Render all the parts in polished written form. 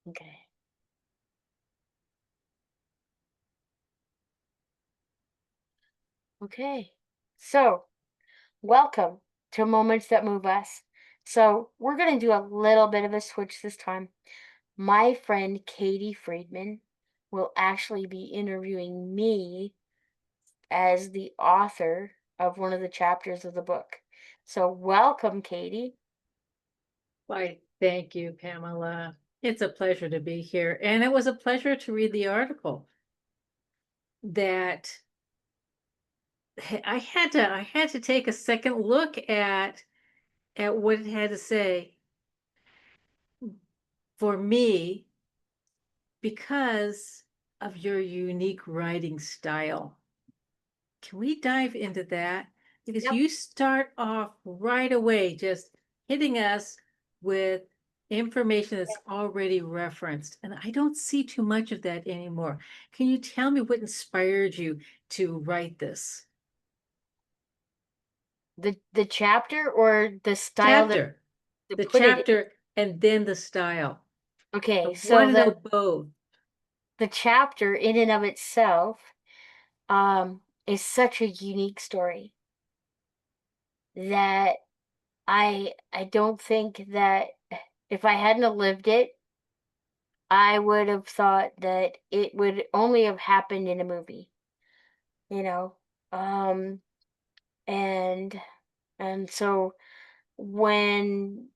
Okay. Okay. So, welcome to Moments That Move Us. So, we're going to do a little bit of a switch this time. My friend Katie Friedman will actually be interviewing me as the author of one of the chapters of the book. So, welcome, Katie. Why, thank you, Pamela. It's a pleasure to be here. And it was a pleasure to read the article that I had to take a second look at what it had to say for me because of your unique writing style. Can we dive into that? Because Yep. you start off right away just hitting us with information that's already referenced. And I don't see too much of that anymore. Can you tell me what inspired you to write this The chapter or the style that chapter? to The put it in? chapter and then the style. I Okay, want so to know both. the chapter in and of itself is such a unique story that I don't think that if I hadn't have lived it, I would have thought that it would only have happened in a movie, you know. Um and and so when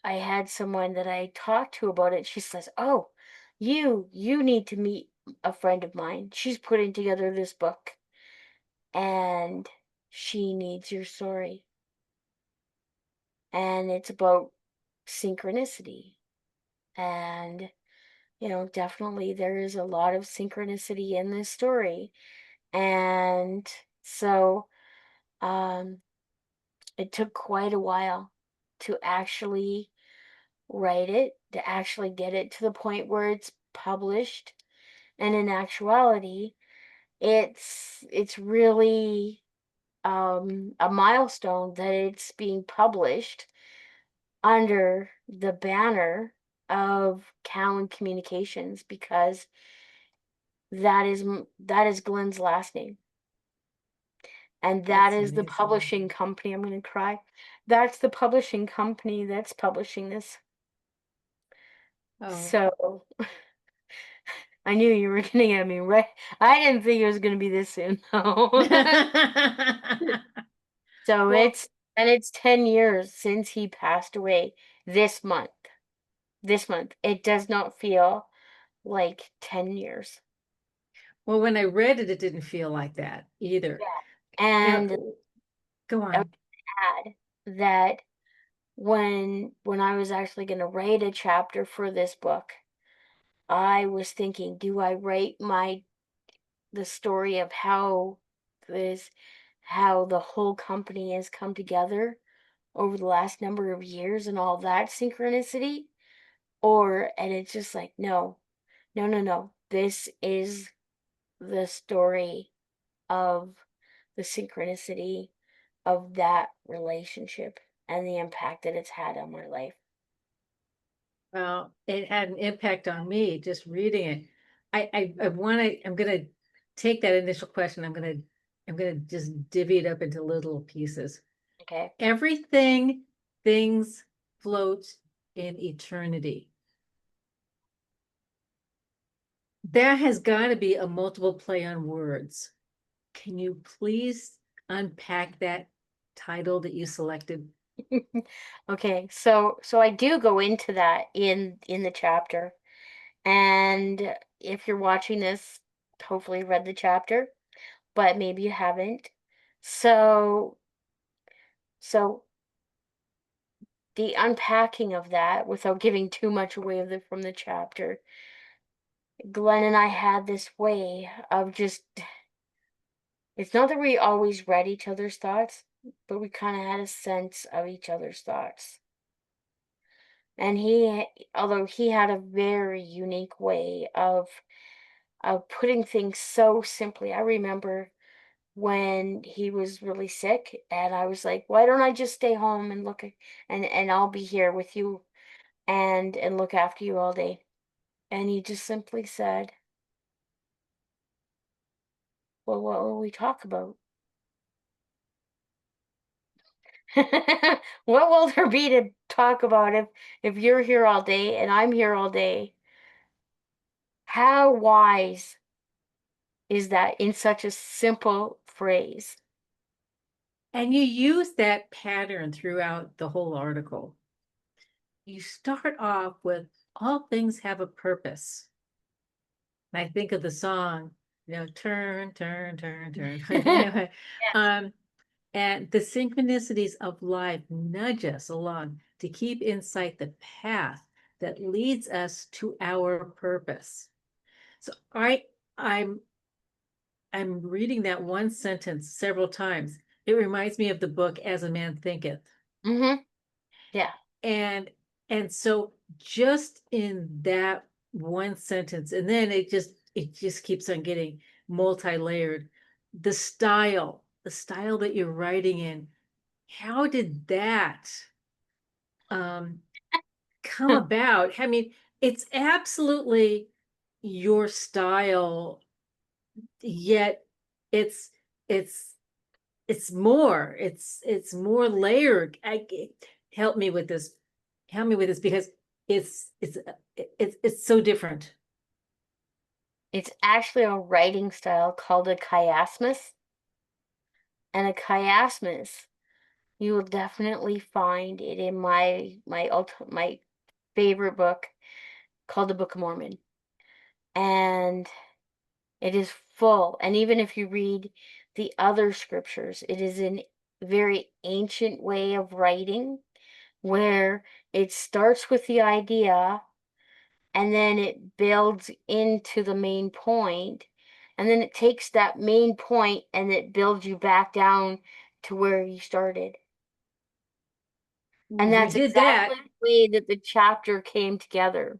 I had someone that I talked to about it, she says, "Oh, you need to meet a friend of mine. She's putting together this book and she needs your story." And it's about synchronicity. And, definitely there is a lot of synchronicity in this story. And so um, it took quite a while to actually write it, to actually get it to the point where it's published. And in actuality, it's really a milestone that it's being published under the banner of Cowan Communications because that is Glenn's last name, and that That's is the amazing. publishing company. I'm gonna cry. That's the publishing company that's publishing this. Oh. So I knew you were gonna get me right. I didn't think it was gonna be this soon, though. So Well, it's 10 years since he passed away this month. This month. It does not feel like 10 years. well, when I read it, it didn't feel like that either. Yeah. Now, And go I would on. add that when I was actually going to write a chapter for this book, I was thinking, do I write the story of this how the whole company has come together over the last number of years and all that synchronicity? And it's just like, no, no, no, no. This is the story of the synchronicity of that relationship and the impact that it's had on my life. Well, it had an impact on me just reading it. I want to. I'm gonna take that initial question. I'm gonna just divvy it up into little pieces. Okay. Everything, things float in eternity. There has got to be a multiple play on words. Can you please unpack that title that you selected? Okay. So I do go into that in the chapter. And if you're watching this, hopefully you read the chapter, but maybe you haven't. So so the unpacking of that without giving too much away from the chapter, Glenn and I had this way of just it's not that we always read each other's thoughts, but we kind of had a sense of each other's thoughts. And although he had a very unique way of putting things so simply. I remember when he was really sick, and I was like, "Why don't I just stay home and and I'll be here with you and look after you all day." And he just simply said, well, what will we talk about? What will there be to talk about if you're here all day and I'm here all day? How wise is that in such a simple phrase? And you use that pattern throughout the whole article. You start off with all things have a purpose. And I think of the song, turn, turn, turn, turn. Anyway, Yes. um, and the synchronicities of life nudge us along to keep in sight the path that leads us to our purpose. So I'm I'm reading that one sentence several times. It reminds me of the book As a Man Thinketh. Mm-hmm. Yeah. And and so just in that one sentence, and then it just keeps on getting multi-layered. The style that you're writing in, how did that um come about? I mean, it's absolutely your style, yet it's it's it's more layered. Help me with this. Help me with this because it's so different. It's actually a writing style called a chiasmus. And a chiasmus, you will definitely find it in my favorite book called the Book of Mormon. And it is full. And even if you read the other scriptures, it is a very ancient way of writing where it starts with the idea and then it builds into the main point, and then it takes that main point and it builds you back down to where you started. And We that's did exactly that. the way that the chapter came together.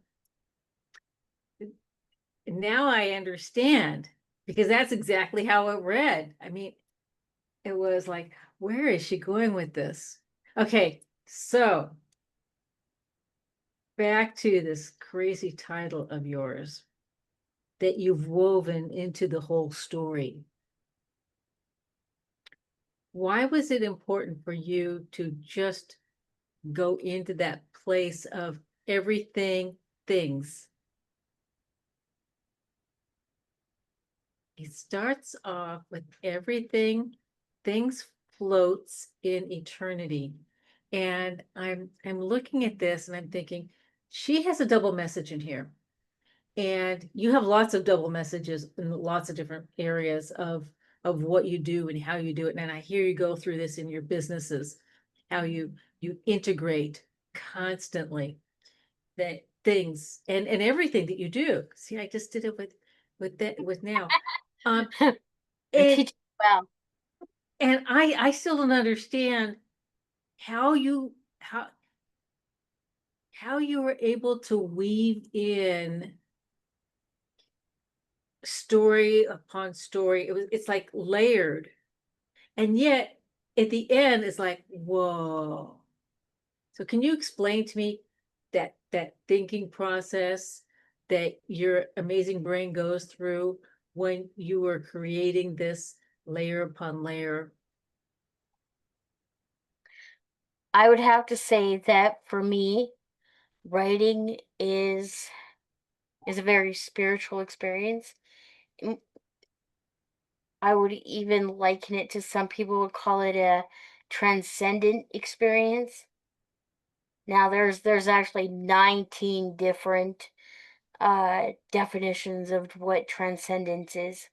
Now I understand because that's exactly how it read. I mean, it was like, where is she going with this? Okay, so back to this crazy title of yours that you've woven into the whole story. Why was it important for you to just go into that place of everything things? It starts off with everything things floats in eternity. And I'm looking at this and I'm thinking, she has a double message in here. And you have lots of double messages in lots of different areas of what you do and how you do it. And I hear you go through this in your businesses, how you integrate constantly that things and everything that you do. See, I just did it with now. Um, I and teach well. and I still don't understand how how you were able to weave in story upon story. It's like layered. And yet at the end it's like, whoa. So can you explain to me that thinking process that your amazing brain goes through when you were creating this layer upon layer? I would have to say that for me, writing is a very spiritual experience. Mm, I would even liken it to, some people would call it a transcendent experience. Now there's actually 19 different definitions of what transcendence is.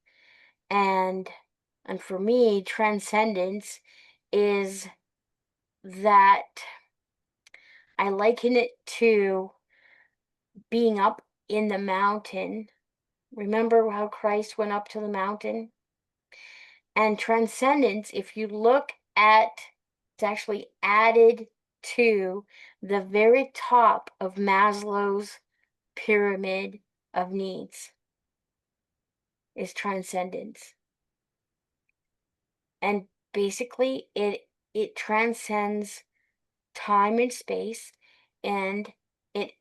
And and for me, transcendence is that I liken it to being up in the mountain. Remember how Christ went up to the mountain? And transcendence, if you look at, it's actually added to the very top of Maslow's pyramid of needs, is transcendence. And basically it transcends time and space, and it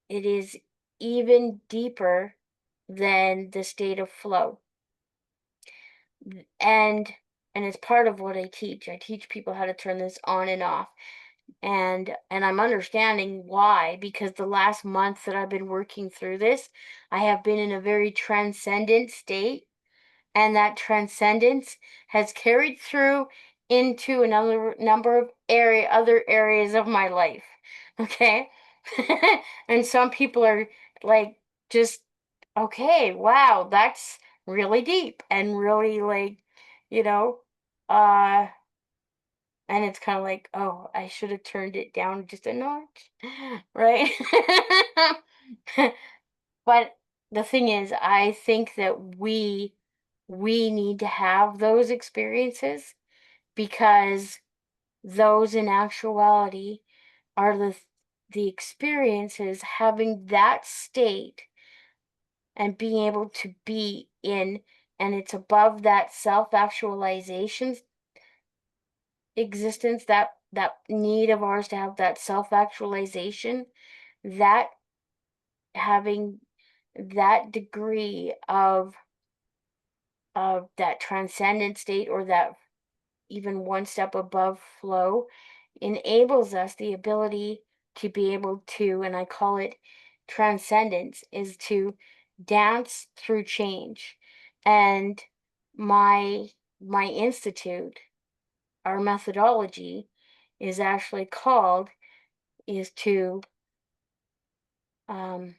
it is even deeper than the state of flow. And it's part of what I teach. I teach people how to turn this on and off. And I'm understanding why, because the last month that I've been working through this, I have been in a very transcendent state, and that transcendence has carried through into another number of other areas of my life. Okay. And some people are like, just, okay, wow, that's really deep and really, like, you know uh and it's kind of like, oh, I should have turned it down just a notch. Right. But the thing is, I think that we need to have those experiences, because those in actuality are the experiences, having that state and being able to be in, and it's above that self-actualization existence, that need of ours to have that self-actualization, that having that degree of that transcendent state, or that even one step above flow, enables us the ability to be able to, and I call it transcendence, is to dance through change. And my my institute, our methodology, is actually called, is to um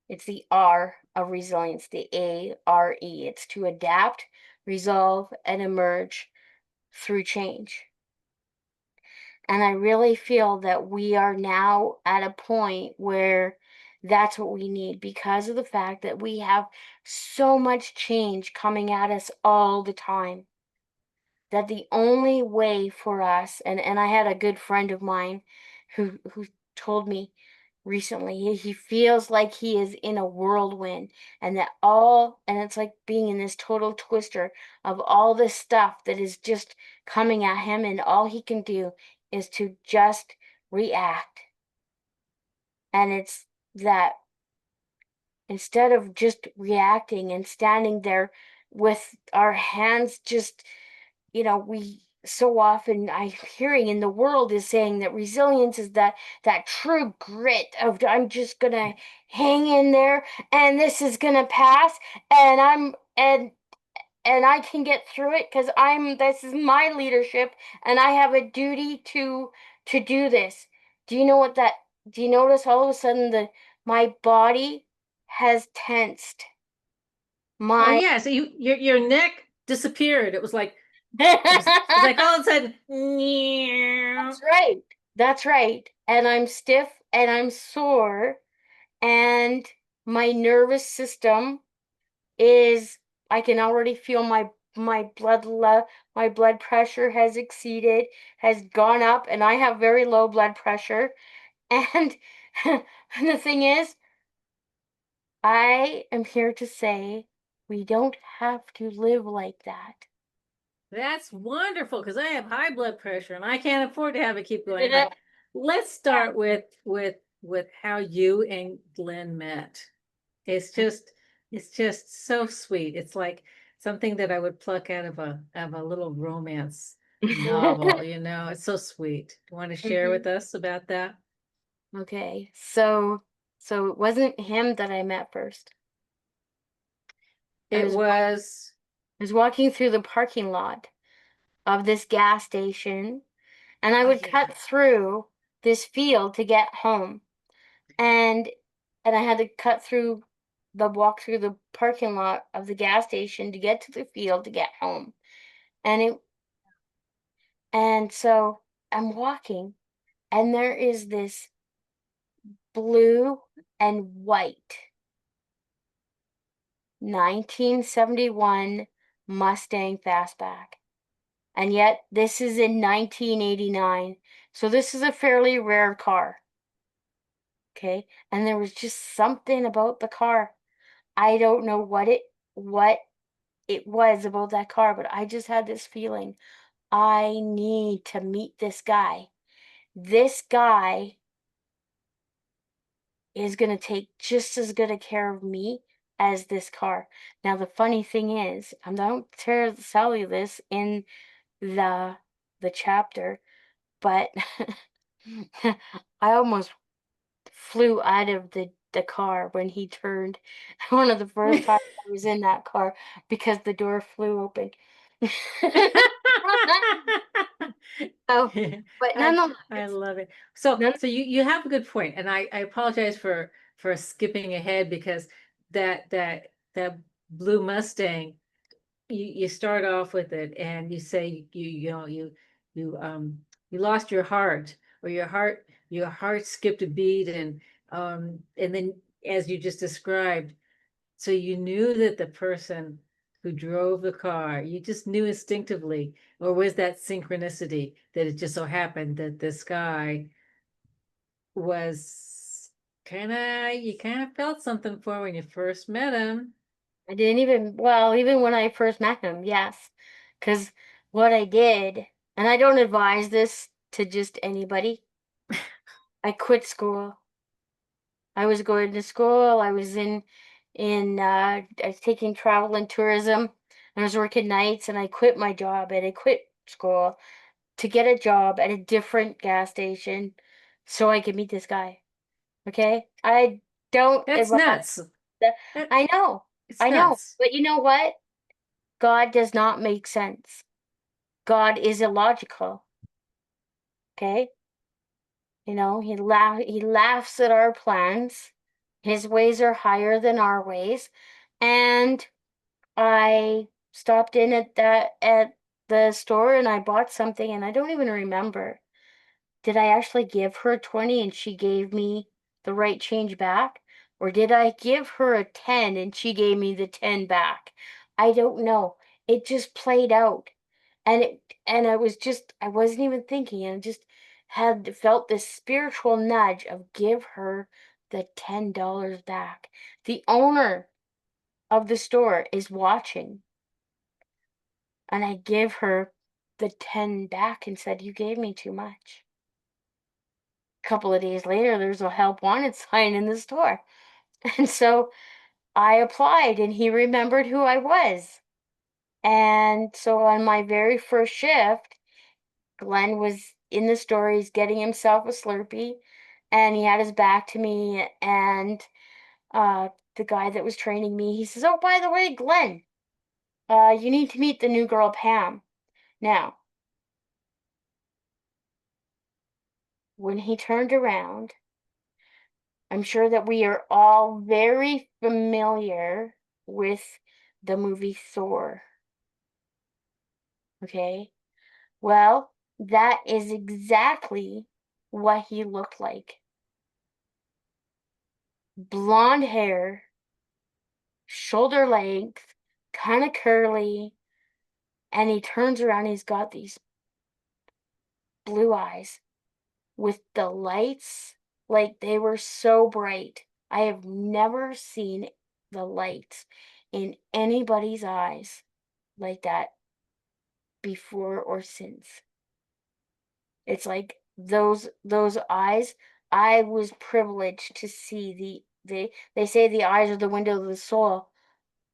it's the R of resilience, the ARE. It's to adapt, resolve, and emerge through change. And I really feel that we are now at a point where that's what we need, because of the fact that we have so much change coming at us all the time. That the only way for us, and I had a good friend of mine who told me recently, he feels like he is in a whirlwind, and that all, and it's like being in this total twister of all this stuff that is just coming at him, and all he can do is to just react. And it's that, instead of just reacting and standing there with our hands just, we so often, I'm hearing in the world, is saying that resilience is that true grit of, I'm just gonna hang in there, and this is gonna pass, and I can get through it, because this is my leadership, and I have a duty to do this. Do you notice all of a sudden my body has tensed? Oh My yeah, so your neck disappeared. It was like all of a sudden. That's right. That's right. And I'm stiff and I'm sore, and my nervous system is, I can already feel my blood pressure has gone up, and I have very low blood pressure. And and the thing is, I am here to say we don't have to live like that. That's wonderful because I have high blood pressure and I can't afford to have it keep going high. Let's start with how you and Glenn met. It's just it's just so sweet. It's like something that I would pluck out of a little romance novel, It's so sweet. Do you want to share with Mhm. us about that? Okay, so it wasn't him that I met first. I It was wa- was I was walking through the parking lot of this gas station, and I oh would yeah. cut through this field to get home. And I had to walk through the parking lot of the gas station to get to the field to get home. And it and so I'm walking, and there is this blue and white 1971 Mustang Fastback. And yet this is in 1989. So this is a fairly rare car. Okay? And there was just something about the car. I don't know what it was about that car, but I just had this feeling, I need to meet this guy. This guy is going to take just as good a care of me as this car. Now, the funny thing is, I'm not tell you this in the the chapter, but I almost flew out of the car when he turned. One of the first times I was in that car because the door flew open. So, but I nonetheless, I love it. So none. so you have a good point, and I apologize for skipping ahead because that blue Mustang, you start off with it and you say you you lost your heart, or your heart skipped a beat, and then, as you just described, so you knew that the person who drove the car, you just knew instinctively, or was that synchronicity that it just so happened that this guy was you kind of felt something for when you first met him. I didn't even, well, even when I first met him, yes. Because what I did, and I don't advise this to just anybody, I quit school. I was going to school. I was taking travel and tourism, and I was working nights, and I quit my job and I quit school to get a job at a different gas station so I could meet this guy. Okay? I don't That's advise nuts. that. That I know. It's I know. nuts. But you know what? God does not make sense. God is illogical. Okay? He laughs at our plans. His ways are higher than our ways. And I stopped in at the store and I bought something and I don't even remember. Did I actually give her 20 and she gave me the right change back? Or did I give her a 10 and she gave me the 10 back? I don't know. It just played out. I wasn't even thinking, and I just had felt this spiritual nudge of give her the $10 back. The owner of the store is watching, and I give her the 10 back and said, "You gave me too much." A couple of days later, there's a help wanted sign in the store. And so I applied, and he remembered who I was. And so on my very first shift, Glenn was in the store, he's getting himself a Slurpee, and he had his back to me, and the guy that was training me, he says, "Oh, by the way, Glenn, you need to meet the new girl, Pam." Now, when he turned around, I'm sure that we are all very familiar with the movie Thor. Okay? Well, that is exactly what he looked like. Blonde hair, shoulder length, kind of curly, and he turns around, he's got these blue eyes with the lights, like they were so bright. I have never seen the lights in anybody's eyes like that before or since. It's like those eyes, I was privileged to see they say the eyes are the window of the soul.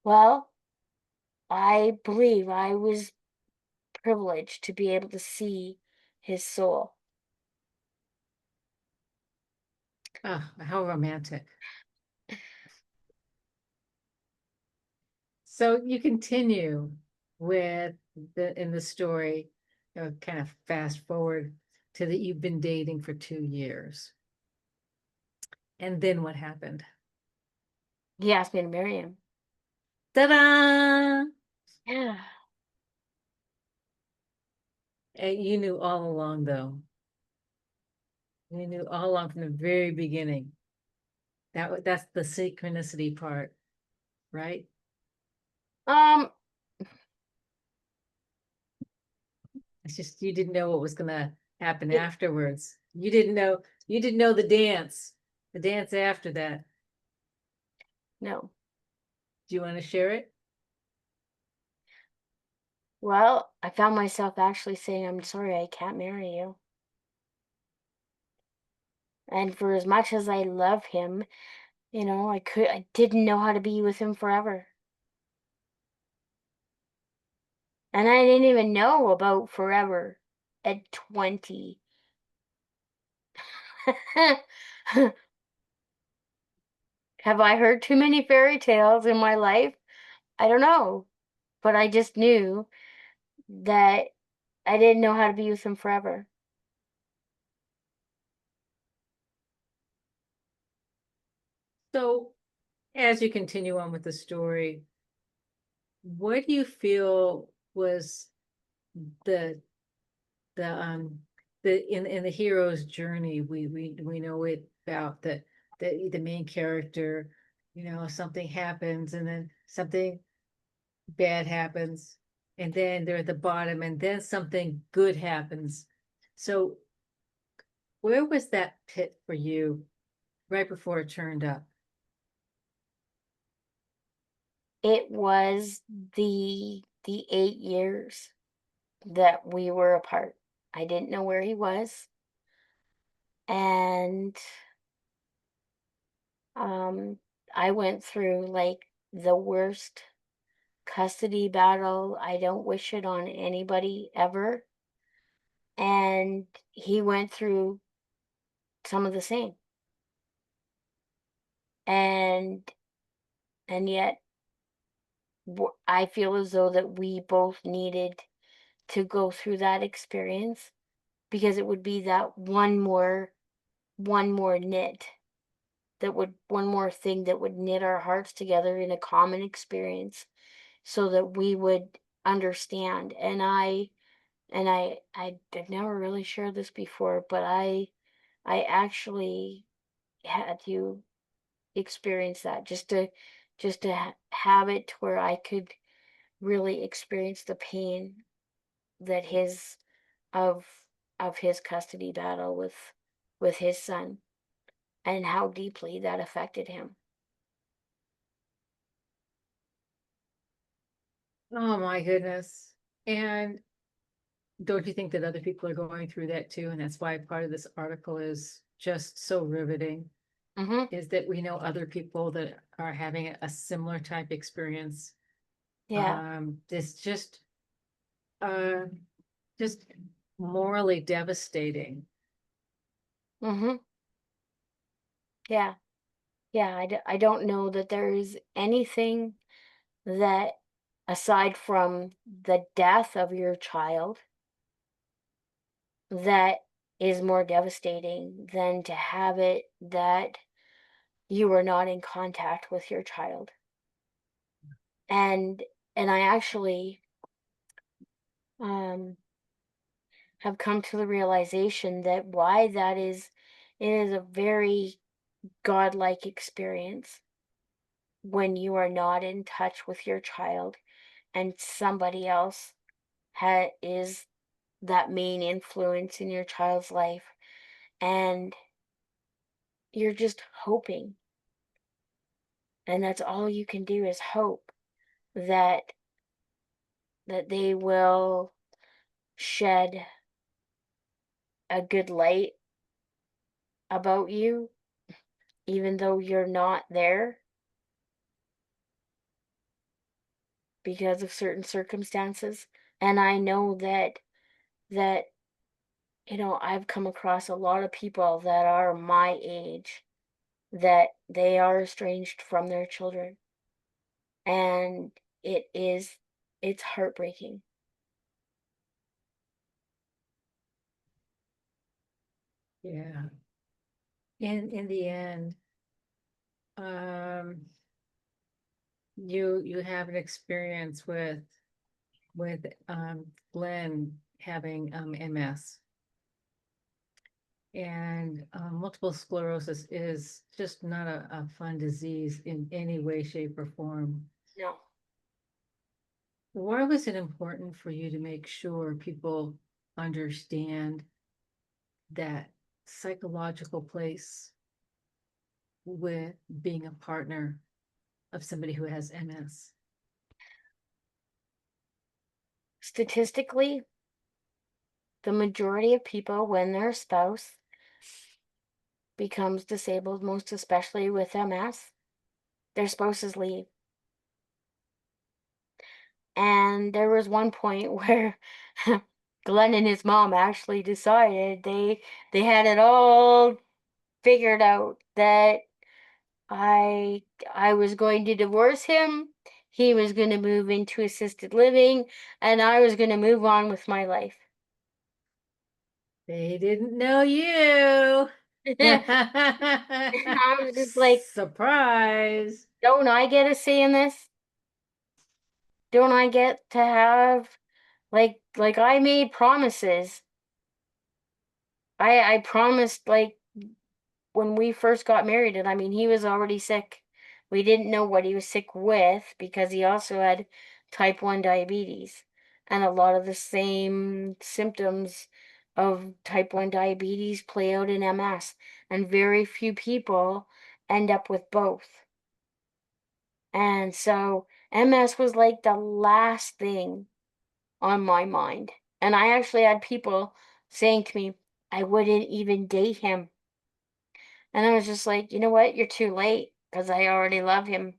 Well, I believe I was privileged to be able to see his soul. Oh, how romantic. So you continue with in the story, kind of fast forward to that you've been dating for 2 years. And then what happened? He asked me to marry him. Ta-da! Yeah. You knew all along, though. You knew all along from the very beginning. That's the synchronicity part, right? Um, It's just you didn't know what was gonna happen it, afterwards. You didn't know the dance after that. no. Do you want to share it? Well, I found myself actually saying, "I'm sorry, I can't marry you." And for as much as I love him, I didn't know how to be with him forever. And I didn't even know about forever at 20. Have I heard too many fairy tales in my life? I don't know. But I just knew that I didn't know how to be with him forever. So as you continue on with the story, what do you feel was the the in the hero's journey? We know it about the main character, something happens and then something bad happens, and then they're at the bottom, and then something good happens. So where was that pit for you right before it turned up? It was the 8 years that we were apart. I didn't know where he was, and um I went through like the worst custody battle. I don't wish it on anybody ever. And he went through some of the same. And yet I feel as though that we both needed to go through that experience, because it would be that one more knit that would one more thing that would knit our hearts together in a common experience, so that we would understand. And I did never really shared this before, but I actually had to experience that, just to have it to where I could really experience the pain that his of of his custody battle with his son, and how deeply that affected him. Oh my goodness. And don't you think that other people are going through that too? And that's why part of this article is just so riveting, Mhm. is that we know other people that are having a similar type experience. Yeah. This uh just morally devastating. Mhm. Yeah. Yeah, I don't know that there is anything that, aside from the death of your child, that is more devastating than to have it that you were not in contact with your child. And I actually um have come to the realization that why that is, it is a very godlike experience when you are not in touch with your child, and somebody else is that main influence in your child's life, and you're just hoping, and that's all you can do is hope that they will shed a good light about you, even though you're not there because of certain circumstances. And I know that I've come across a lot of people that are my age, that they are estranged from their children, and it's heartbreaking. Yeah. In the end, um, you have an experience with Glenn having MS. And multiple sclerosis is just not a fun disease in any way, shape, or form. No. Why was it important for you to make sure people understand that psychological place with being a partner of somebody who has MS? Statistically, the majority of people, when their spouse becomes disabled, most especially with MS, their spouses leave. And there was one point where Glenn and his mom actually decided they had it all figured out that I I was going to divorce him, he was going to move into assisted living, and I was going to move on with my life. They didn't know you. I was just like, Surprise. don't I get a say in this? Don't I get to have like I made promises. I promised like when we first got married, and I mean he was already sick. We didn't know what he was sick with because he also had type 1 diabetes, and a lot of the same symptoms of type 1 diabetes play out in MS, and very few people end up with both. And so MS was like the last thing on my mind. And I actually had people saying to me, I wouldn't even date him. And I was just like, you know what? You're too late because I already love him.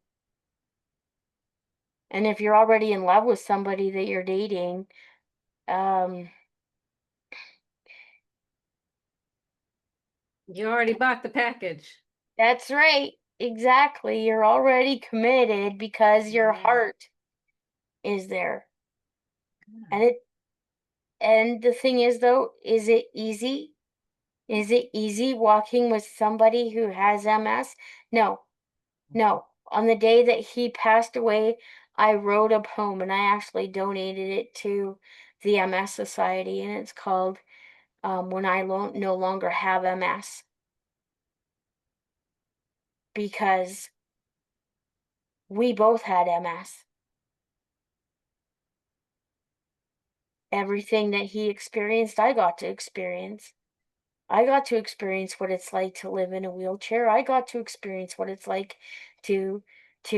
And if you're already in love with somebody that you're dating, um, You already bought the package. that's right. Exactly. You're already committed because your Yeah. heart is there. And the thing is though, is it easy? Is it easy walking with somebody who has MS? No. No, on the day that he passed away, I wrote a poem and I actually donated it to the MS Society, and it's called When I No Longer Have MS, because we both had MS. Everything that he experienced, I got to experience. I got to experience what it's like to live in a wheelchair. I got to experience what it's like to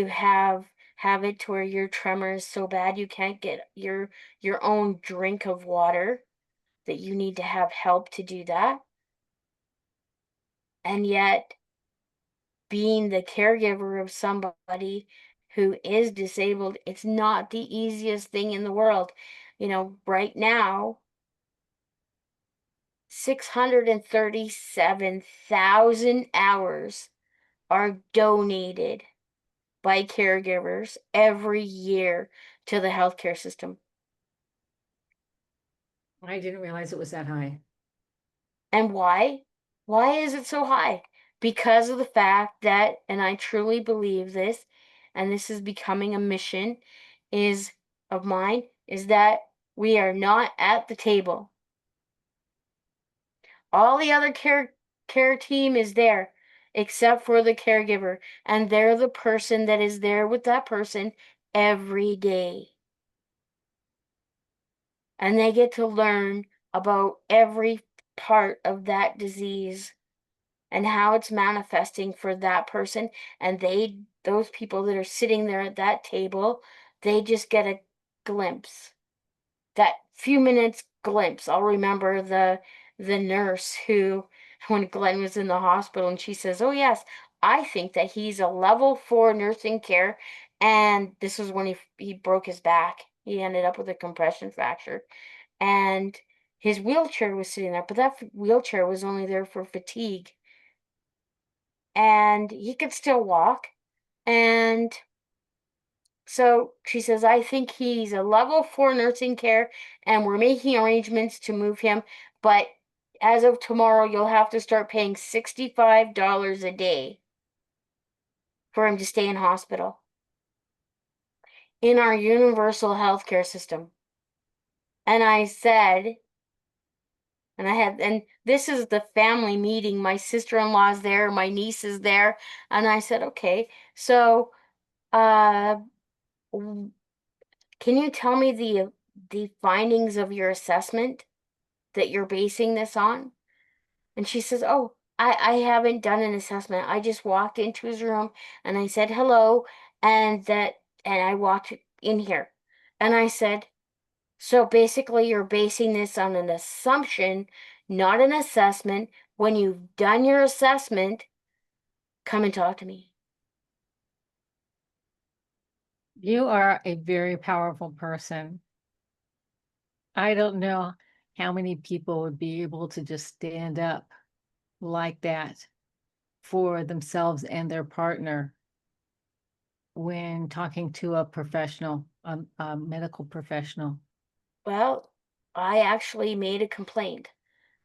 have it to where your tremor is so bad you can't get your own drink of water, that you need to have help to do that. And yet being the caregiver of somebody who is disabled, it's not the easiest thing in the world. You know, right now 637,000 hours are donated by caregivers every year to the healthcare system. I didn't realize it was that high. And why? Why is it so high? Because of the fact that, and I truly believe this, and this is becoming a mission is of mine, is that we are not at the table. All the other care team is there except for the caregiver, and they're the person that is there with that person every day. And they get to learn about every part of that disease and how it's manifesting for that person, and those people that are sitting there at that table, they just get a glimpse, that few minutes glimpse. I'll remember the nurse who, when Glenn was in the hospital, and she says, oh yes, I think that he's a level 4 nursing care. And this was when he broke his back. He ended up with a compression fracture, and his wheelchair was sitting there, but that wheelchair was only there for fatigue, and he could still walk. And so she says, I think he's a level 4 nursing care, and we're making arrangements to move him. But as of tomorrow, you'll have to start paying $65 a day for him to stay in hospital in our universal healthcare system. And I said, and this is the family meeting. My sister-in-law's there, my niece is there. And I said, okay, so uh can you tell me the findings of your assessment that you're basing this on? And she says, oh, I haven't done an assessment. I just walked into his room and I said hello, and I walked in here. And I said, so basically you're basing this on an assumption, not an assessment, When you've done your assessment, come and talk to me. You are a very powerful person. I don't know how many people would be able to just stand up like that for themselves and their partner when talking to a professional, a medical professional. Well, I actually made a complaint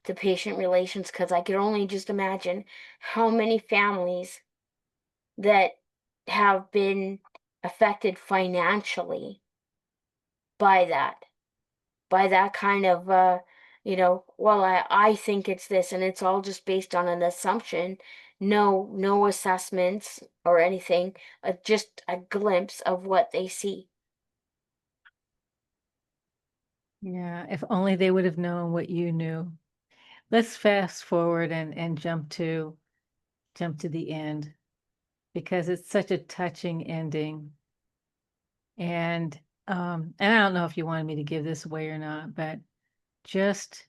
to patient relations because I could only just imagine how many families that have been affected financially by that kind of well, I think it's this and it's all just based on an assumption, no assessments or anything, just a glimpse of what they see. Yeah, if only they would have known what you knew. Let's fast forward and jump to the end because it's such a touching ending. And I don't know if you wanted me to give this away or not, but just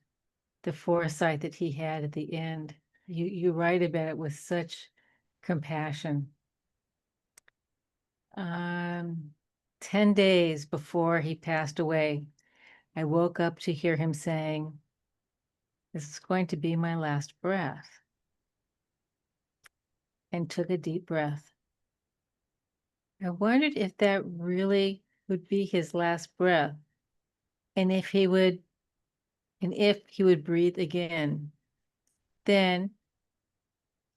the foresight that he had at the end. You write about it with such compassion. Um, 10 days before he passed away, I woke up to hear him saying, "This is going to be my last breath," and took a deep breath. I wondered if that really would be his last breath, and if he would breathe again. Then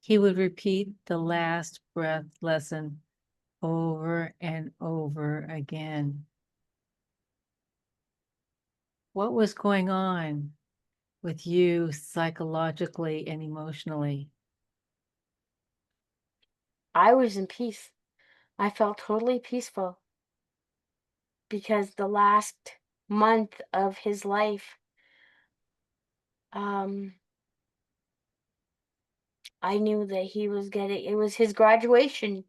he would repeat the last breath lesson over and over again. What was going on with you psychologically and emotionally? I was in peace. I felt totally peaceful because the last month of his life, um, I knew that he was getting, it was his graduation,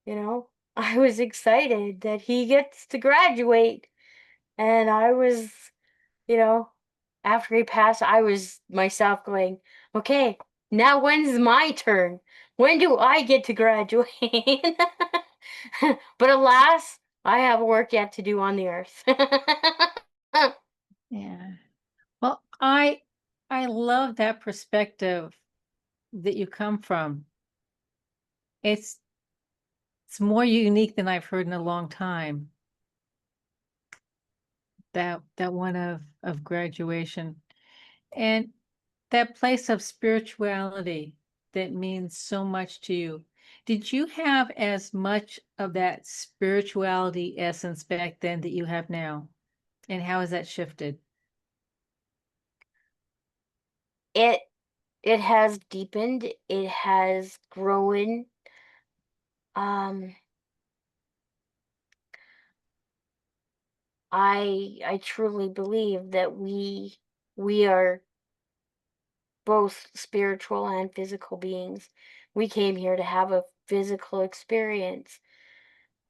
you know? I was excited that he gets to graduate. And I was, you know, after he passed, I was myself going, okay, now when's my turn? When do I get to graduate? But alas, I have work yet to do on the earth. Yeah. Well, I love that perspective that you come from. It's it's more unique than I've heard in a long time. That one of graduation and that place of spirituality that means so much to you. Did you have as much of that spirituality essence back then that you have now? And how has that shifted? it it has deepened, it has grown. Um, I truly believe that we are both spiritual and physical beings. We came here to have a physical experience.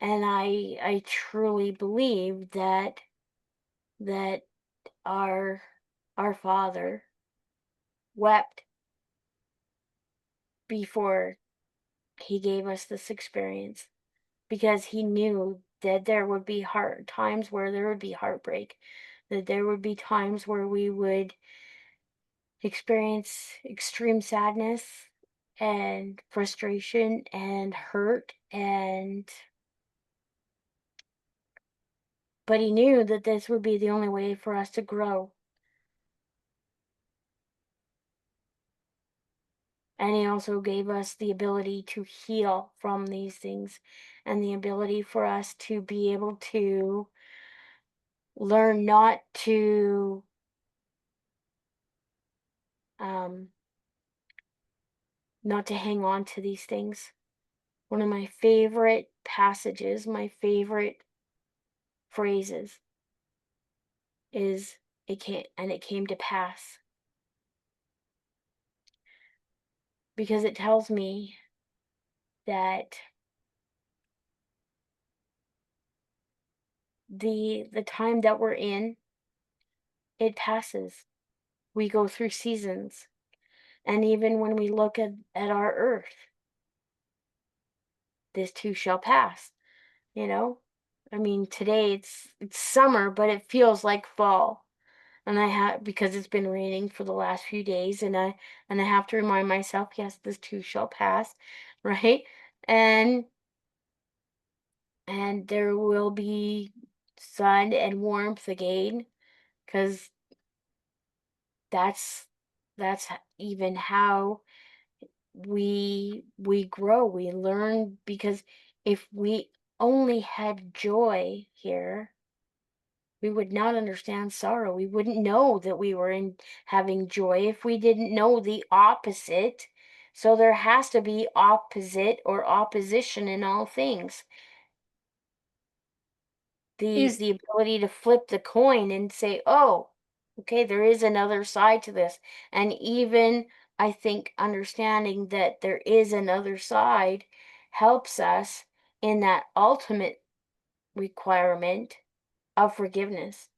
And I truly believe that our our Father wept before he gave us this experience because he knew that there would be hard times where there would be heartbreak, that there would be times where we would experience extreme sadness and frustration and hurt, and but he knew that this would be the only way for us to grow. And he also gave us the ability to heal from these things and the ability for us to be able to learn um, not to hang on to these things. One of my favorite passages, my favorite phrases is it came to pass, because it tells me that the time that we're in, it passes. We go through seasons. And even when we look at our earth, this too shall pass, you know? I mean, today it's summer, but it feels like fall. And I have, because it's been raining for the last few days, and I have to remind myself, yes, this too shall pass, right? And and there will be sun and warmth again, because that's even how we grow, we learn, because if we only had joy here, we would not understand sorrow. We wouldn't know that we were in having joy if we didn't know the opposite. So there has to be opposite or opposition in all things. Is The ability to flip the coin and say, "Oh, okay, there is another side to this." And even, I think, understanding that there is another side helps us in that ultimate requirement of forgiveness.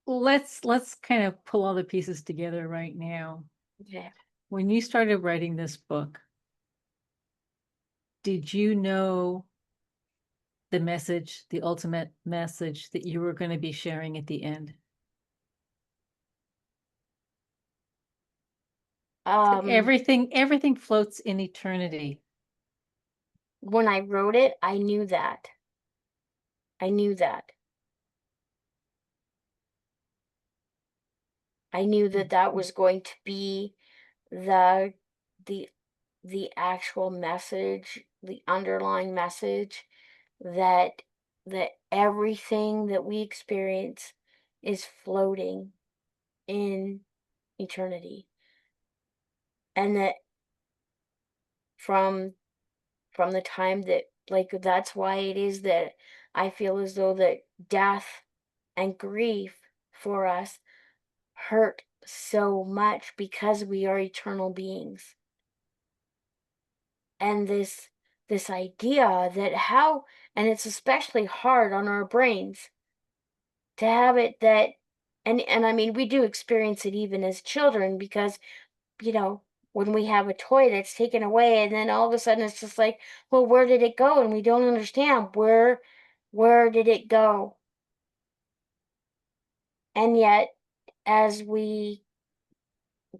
let's kind of pull all the pieces together right now. Yeah. When you started writing this book, did you know the message, the ultimate message that you were going to be sharing at the end? That Um, everything floats in eternity. when I wrote it, I knew that. I knew that. I knew that that was going to be the the the actual message, the underlying message, that everything that we experience is floating in eternity. And that from the time that, like, that's why it is that I feel as though that death and grief for us hurt so much, because we are eternal beings. And this idea that how, and it's especially hard on our brains to have it that, and I mean, we do experience it even as children, because, you know, when we have a toy that's taken away, and then all of a sudden it's just like, well, where did it go? And we don't understand where did it go? And yet, as we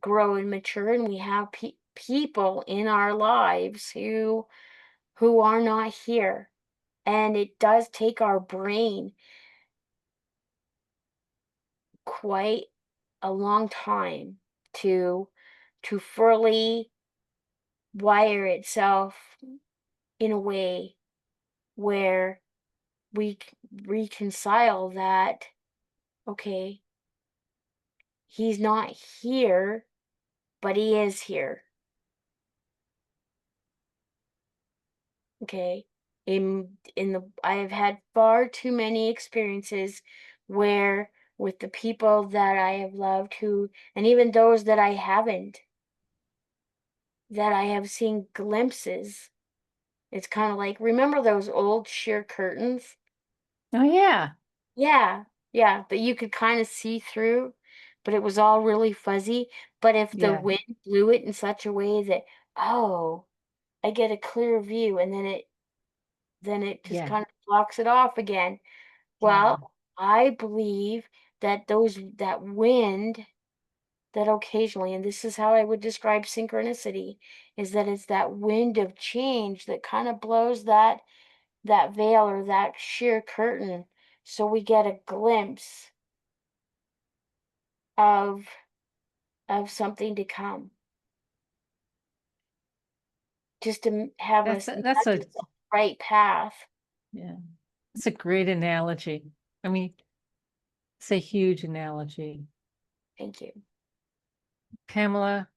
grow and mature, and we have people in our lives who are not here, and it does take our brain quite a long time to fully wire itself in a way where we reconcile that, okay, he's not here, but he is here. Okay. In the I have had far too many experiences where, with the people that I have loved, who, and even those that I haven't, that I have seen glimpses. It's kind of like, remember those old sheer curtains? Oh yeah. Yeah, yeah, but you could kind of see through, but it was all really fuzzy. But if the Yeah. wind blew it in such a way that, oh, I get a clear view, and then it just Yeah. kind of blocks it off again. Yeah. Well, I believe that that wind, that occasionally, and this is how I would describe synchronicity, is that it's that wind of change that kind of blows that veil or that sheer curtain, so we get a glimpse of something to come, just to have us That's nudge a us on the right path. yeah. It's a great analogy. I mean, it's a huge analogy. Thank you. Pamela,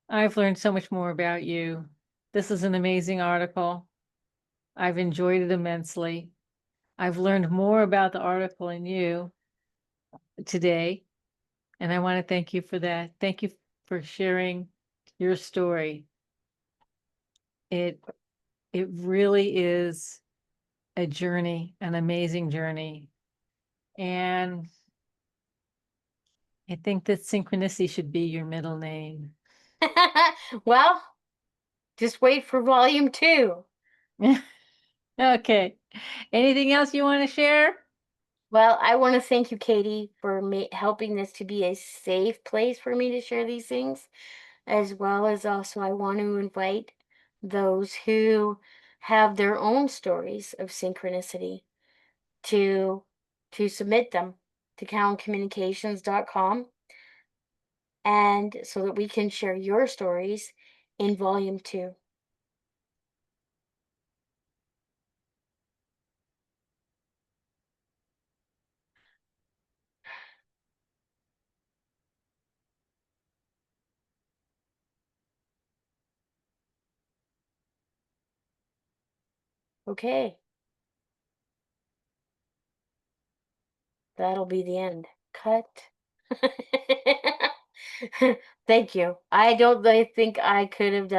I've learned so much more about you. This is an amazing article. I've enjoyed it immensely. I've learned more about the article and you today, and I want to thank you for that. Thank you for sharing your story. It it really is a journey, an amazing journey. And I think that Synchronicity should be your middle name. Well, just wait for volume 2. Okay. Anything else you want to share? Well, I want to thank you, Katie, for helping this to be a safe place for me to share these things, as well as also I want to invite those who have their own stories of synchronicity to submit them to cowancommunications.com, and so that we can share your stories in volume 2. Okay, that'll be the end. Cut. Thank you. I don't think I could have done